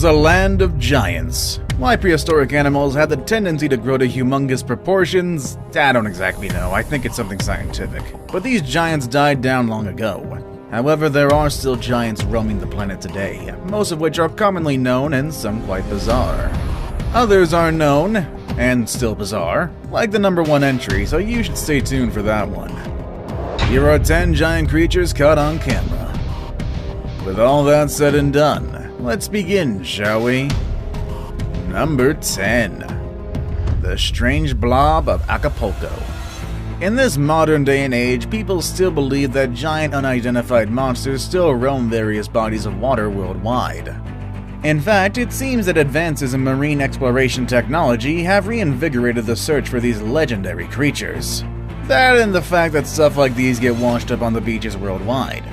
The land of giants. Why prehistoric animals had the tendency to grow to humongous proportions, I don't exactly know. I think it's something scientific. But these giants died down long ago. However, there are still giants roaming the planet today, most of which are commonly known and some quite bizarre. Others are known, and still bizarre, like the number 1 entry, so you should stay tuned for that one. Here are 10 giant creatures caught on camera. With all that said and done, let's begin, shall we? Number 10. The Strange Blob of Acapulco. In this modern day and age, people still believe that giant unidentified monsters still roam various bodies of water worldwide. In fact, it seems that advances in marine exploration technology have reinvigorated the search for these legendary creatures. That and the fact that stuff like these get washed up on the beaches worldwide.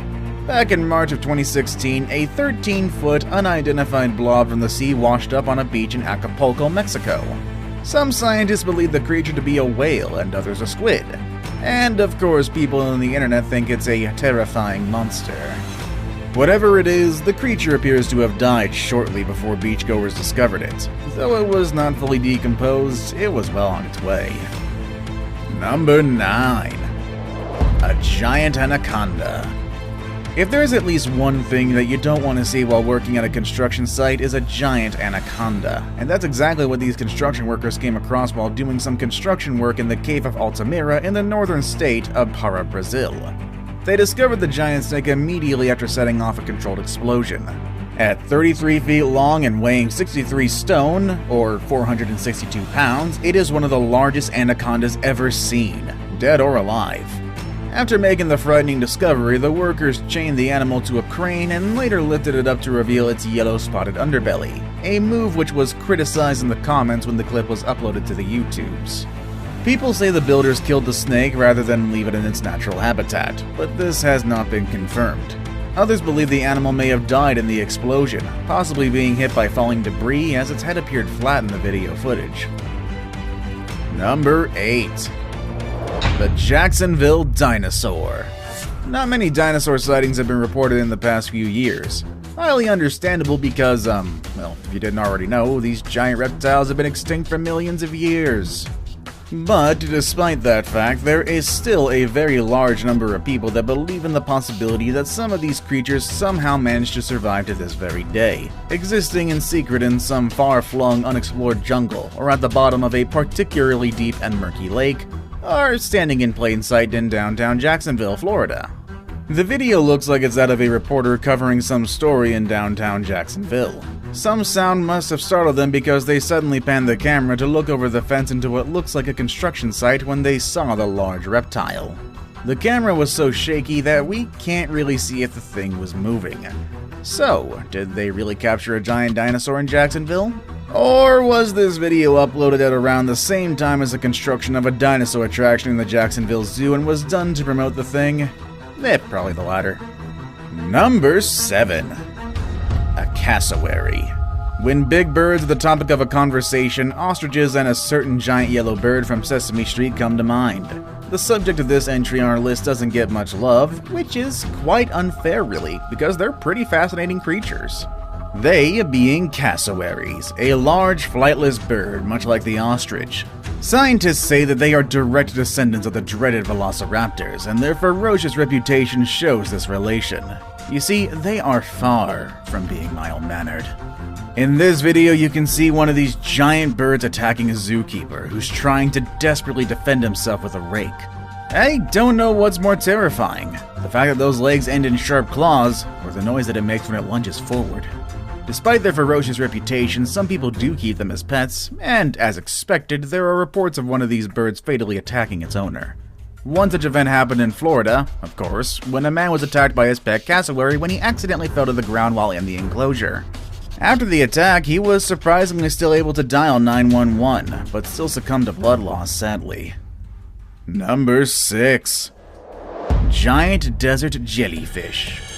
Back in March of 2016, a 13-foot unidentified blob from the sea washed up on a beach in Acapulco, Mexico. Some scientists believe the creature to be a whale and others a squid. And of course, people on the internet think it's a terrifying monster. Whatever it is, the creature appears to have died shortly before beachgoers discovered it. Though it was not fully decomposed, it was well on its way. Number 9. A giant anaconda. If there's at least one thing that you don't want to see while working at a construction site, is a giant anaconda. And that's exactly what these construction workers came across while doing some construction work in the Cave of Altamira in the northern state of Para, Brazil. They discovered the giant snake immediately after setting off a controlled explosion. At 33 feet long and weighing 63 stone, or 462 pounds, it is one of the largest anacondas ever seen, dead or alive. After making the frightening discovery, the workers chained the animal to a crane and later lifted it up to reveal its yellow spotted underbelly, a move which was criticized in the comments when the clip was uploaded to the YouTubes. People say the builders killed the snake rather than leave it in its natural habitat, but this has not been confirmed. Others believe the animal may have died in the explosion, possibly being hit by falling debris as its head appeared flat in the video footage. Number 8. The Jacksonville Dinosaur. Not many dinosaur sightings have been reported in the past few years. Highly understandable because, well, if you didn't already know, these giant reptiles have been extinct for millions of years. But despite that fact, there is still a very large number of people that believe in the possibility that some of these creatures somehow managed to survive to this very day, existing in secret in some far-flung, unexplored jungle, or at the bottom of a particularly deep and murky lake, or standing in plain sight in downtown Jacksonville, Florida. The video looks like it's that of a reporter covering some story in downtown Jacksonville. Some sound must have startled them because they suddenly panned the camera to look over the fence into what looks like a construction site when they saw the large reptile. The camera was so shaky that we can't really see if the thing was moving. So, did they really capture a giant dinosaur in Jacksonville? Or was this video uploaded at around the same time as the construction of a dinosaur attraction in the Jacksonville Zoo and was done to promote the thing? Probably the latter. Number 7. A cassowary. When big birds are the topic of a conversation, ostriches and a certain giant yellow bird from Sesame Street come to mind. The subject of this entry on our list doesn't get much love, which is quite unfair really, because they're pretty fascinating creatures. They being cassowaries, a large flightless bird much like the ostrich. Scientists say that they are direct descendants of the dreaded velociraptors, and their ferocious reputation shows this relation. You see, they are far from being mild-mannered. In this video, you can see one of these giant birds attacking a zookeeper who's trying to desperately defend himself with a rake. I don't know what's more terrifying, the fact that those legs end in sharp claws, or the noise that it makes when it lunges forward. Despite their ferocious reputation, some people do keep them as pets, and as expected, there are reports of one of these birds fatally attacking its owner. One such event happened in Florida, of course, when a man was attacked by his pet cassowary when he accidentally fell to the ground while in the enclosure. After the attack, he was surprisingly still able to dial 911, but still succumbed to blood loss, sadly. Number 6. Giant desert jellyfish.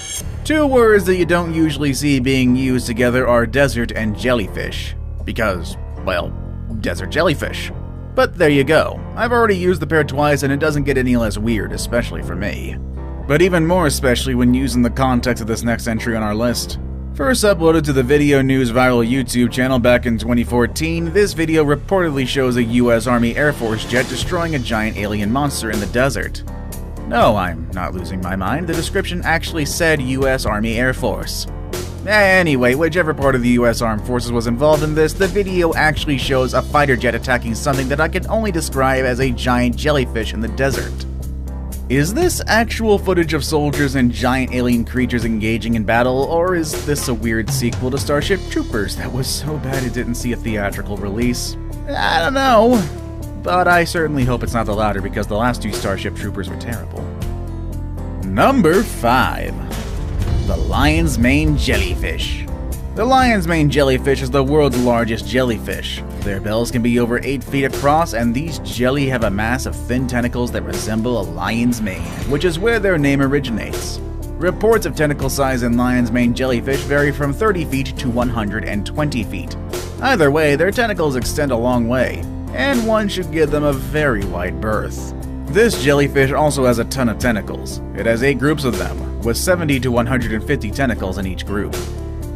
Two words that you don't usually see being used together are desert and jellyfish. Because, well, desert jellyfish. But there you go. I've already used the pair twice and it doesn't get any less weird, especially for me. But even more especially when used in the context of this next entry on our list. First uploaded to the Video News Viral YouTube channel back in 2014, this video reportedly shows a US Army Air Force jet destroying a giant alien monster in the desert. No, I'm not losing my mind, the description actually said US Army Air Force. Anyway, whichever part of the US Armed Forces was involved in this, the video actually shows a fighter jet attacking something that I can only describe as a giant jellyfish in the desert. Is this actual footage of soldiers and giant alien creatures engaging in battle, or is this a weird sequel to Starship Troopers that was so bad it didn't see a theatrical release? I don't know, but I certainly hope it's not the latter because the last two Starship Troopers were terrible. Number 5. The Lion's Mane Jellyfish. The lion's mane jellyfish is the world's largest jellyfish. Their bills can be over 8 feet across, and these jelly have a mass of thin tentacles that resemble a lion's mane, which is where their name originates. Reports of tentacle size in lion's mane jellyfish vary from 30 feet to 120 feet. Either way, their tentacles extend a long way, and one should give them a very wide berth. This jellyfish also has a ton of tentacles. It has 8 groups of them, with 70 to 150 tentacles in each group.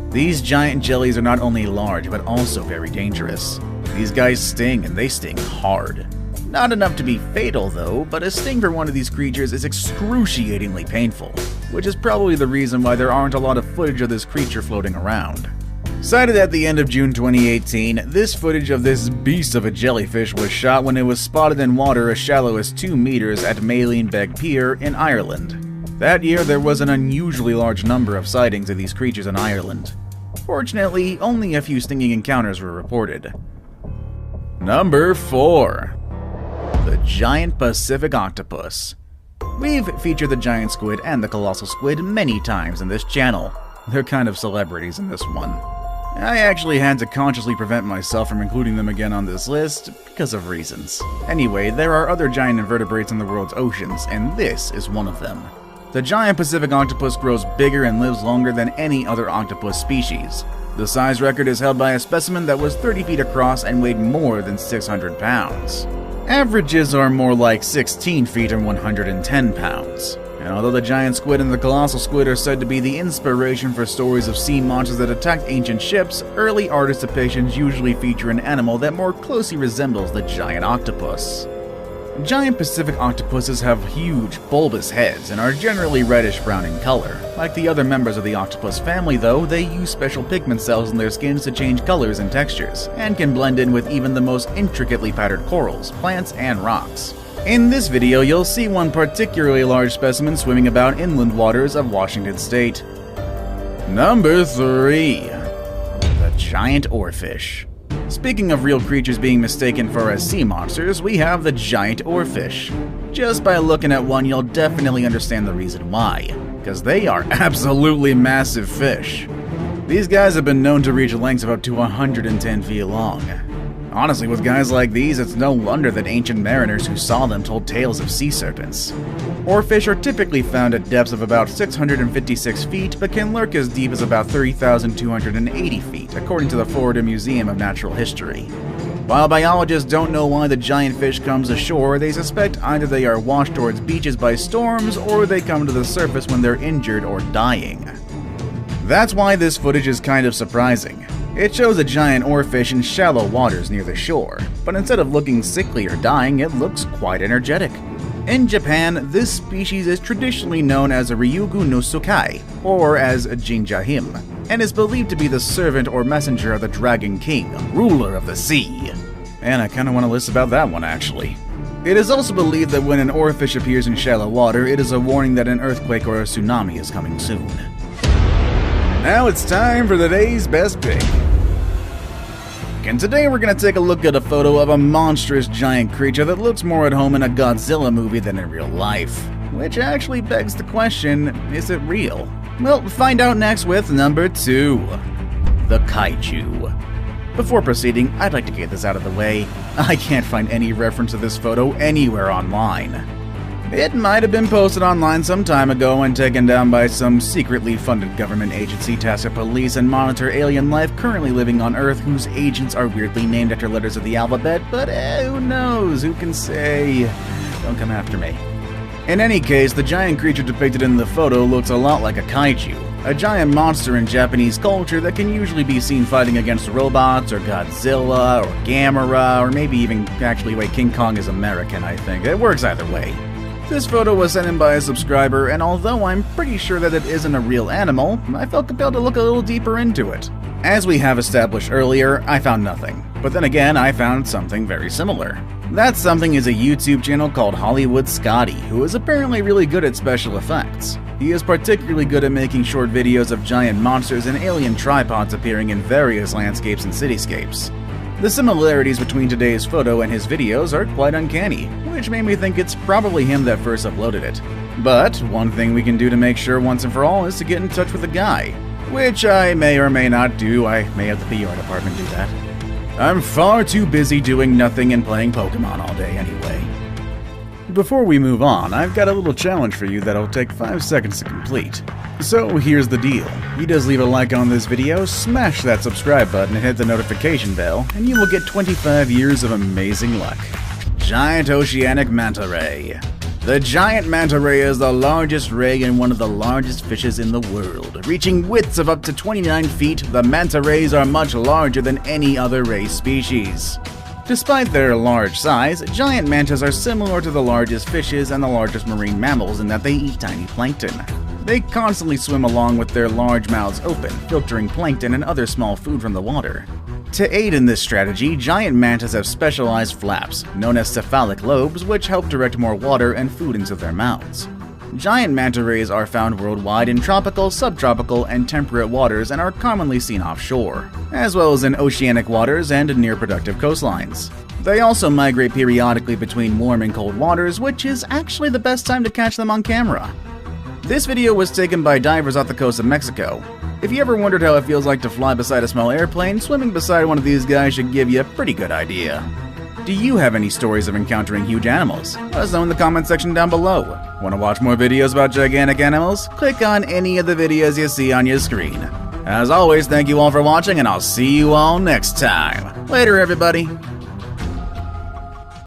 These giant jellies are not only large, but also very dangerous. These guys sting, and they sting hard. Not enough to be fatal though, but a sting for one of these creatures is excruciatingly painful, which is probably the reason why there aren't a lot of footage of this creature floating around. Cited at the end of June 2018, this footage of this beast of a jellyfish was shot when it was spotted in water as shallow as 2 meters at Maleenbeg Pier in Ireland. That year, there was an unusually large number of sightings of these creatures in Ireland. Fortunately, only a few stinging encounters were reported. Number 4. The Giant Pacific Octopus. We've featured the giant squid and the colossal squid many times in this channel. They're kind of celebrities in this one. I actually had to consciously prevent myself from including them again on this list because of reasons. Anyway, there are other giant invertebrates in the world's oceans, and this is one of them. The giant Pacific octopus grows bigger and lives longer than any other octopus species. The size record is held by a specimen that was 30 feet across and weighed more than 600 pounds. Averages are more like 16 feet and 110 pounds. And although the giant squid and the colossal squid are said to be the inspiration for stories of sea monsters that attacked ancient ships, early artist depictions usually feature an animal that more closely resembles the giant octopus. Giant Pacific octopuses have huge, bulbous heads and are generally reddish-brown in color. Like the other members of the octopus family though, they use special pigment cells in their skins to change colors and textures, and can blend in with even the most intricately patterned corals, plants, and rocks. In this video, you'll see one particularly large specimen swimming about inland waters of Washington State. Number 3. The Giant Oarfish. Speaking of real creatures being mistaken for as sea monsters, we have the giant oarfish. Just by looking at one, you'll definitely understand the reason why, because they are absolutely massive fish. These guys have been known to reach lengths of up to 110 feet long. Honestly, with guys like these, it's no wonder that ancient mariners who saw them told tales of sea serpents. Oarfish are typically found at depths of about 656 feet, but can lurk as deep as about 30,280 feet, according to the Florida Museum of Natural History. While biologists don't know why the giant fish comes ashore, they suspect either they are washed towards beaches by storms, or they come to the surface when they're injured or dying. That's why this footage is kind of surprising. It shows a giant oarfish in shallow waters near the shore, but instead of looking sickly or dying, it looks quite energetic. In Japan, this species is traditionally known as a Ryugu no Sukai, or as a Jinjahim, and is believed to be the servant or messenger of the Dragon King, ruler of the sea. And I kinda want to list about that one actually. It is also believed that when an oarfish appears in shallow water, it is a warning that an earthquake or a tsunami is coming soon. Now it's time for the day's best pick. And today we're going to take a look at a photo of a monstrous giant creature that looks more at home in a Godzilla movie than in real life. Which actually begs the question, is it real? Well, find out next with number 2. The Kaiju. Before proceeding, I'd like to get this out of the way. I can't find any reference to this photo anywhere online. It might have been posted online some time ago and taken down by some secretly funded government agency tasked to police and monitor alien life currently living on Earth whose agents are weirdly named after letters of the alphabet, but who knows, who can say? Don't come after me. In any case, the giant creature depicted in the photo looks a lot like a kaiju, a giant monster in Japanese culture that can usually be seen fighting against robots or Godzilla or Gamera, or maybe even actually, wait, King Kong is American, I think. It works either way. This photo was sent in by a subscriber, and although I'm pretty sure that it isn't a real animal, I felt compelled to look a little deeper into it. As we have established earlier, I found nothing. But then again, I found something very similar. That something is a YouTube channel called Hollywood Scotty, who is apparently really good at special effects. He is particularly good at making short videos of giant monsters and alien tripods appearing in various landscapes and cityscapes. The similarities between today's photo and his videos are quite uncanny, which made me think it's probably him that first uploaded it. But one thing we can do to make sure once and for all is to get in touch with the guy, which I may or may not do. I may have the PR department do that. I'm far too busy doing nothing and playing Pokemon all day anyway. Before we move on, I've got a little challenge for you that'll take 5 seconds to complete. So here's the deal. You just leave a like on this video, smash that subscribe button and hit the notification bell, and you will get 25 years of amazing luck. Giant Oceanic Manta Ray. The giant manta ray is the largest ray and one of the largest fishes in the world. Reaching widths of up to 29 feet, the manta rays are much larger than any other ray species. Despite their large size, giant mantas are similar to the largest fishes and the largest marine mammals in that they eat tiny plankton. They constantly swim along with their large mouths open, filtering plankton and other small food from the water. To aid in this strategy, giant mantas have specialized flaps, known as cephalic lobes, which help direct more water and food into their mouths. Giant manta rays are found worldwide in tropical, subtropical, and temperate waters and are commonly seen offshore, as well as in oceanic waters and near productive coastlines. They also migrate periodically between warm and cold waters, which is actually the best time to catch them on camera. This video was taken by divers off the coast of Mexico. If you ever wondered how it feels like to fly beside a small airplane, swimming beside one of these guys should give you a pretty good idea. Do you have any stories of encountering huge animals? Let us know in the comment section down below. Want to watch more videos about gigantic animals? Click on any of the videos you see on your screen. As always, thank you all for watching, and I'll see you all next time. Later, everybody.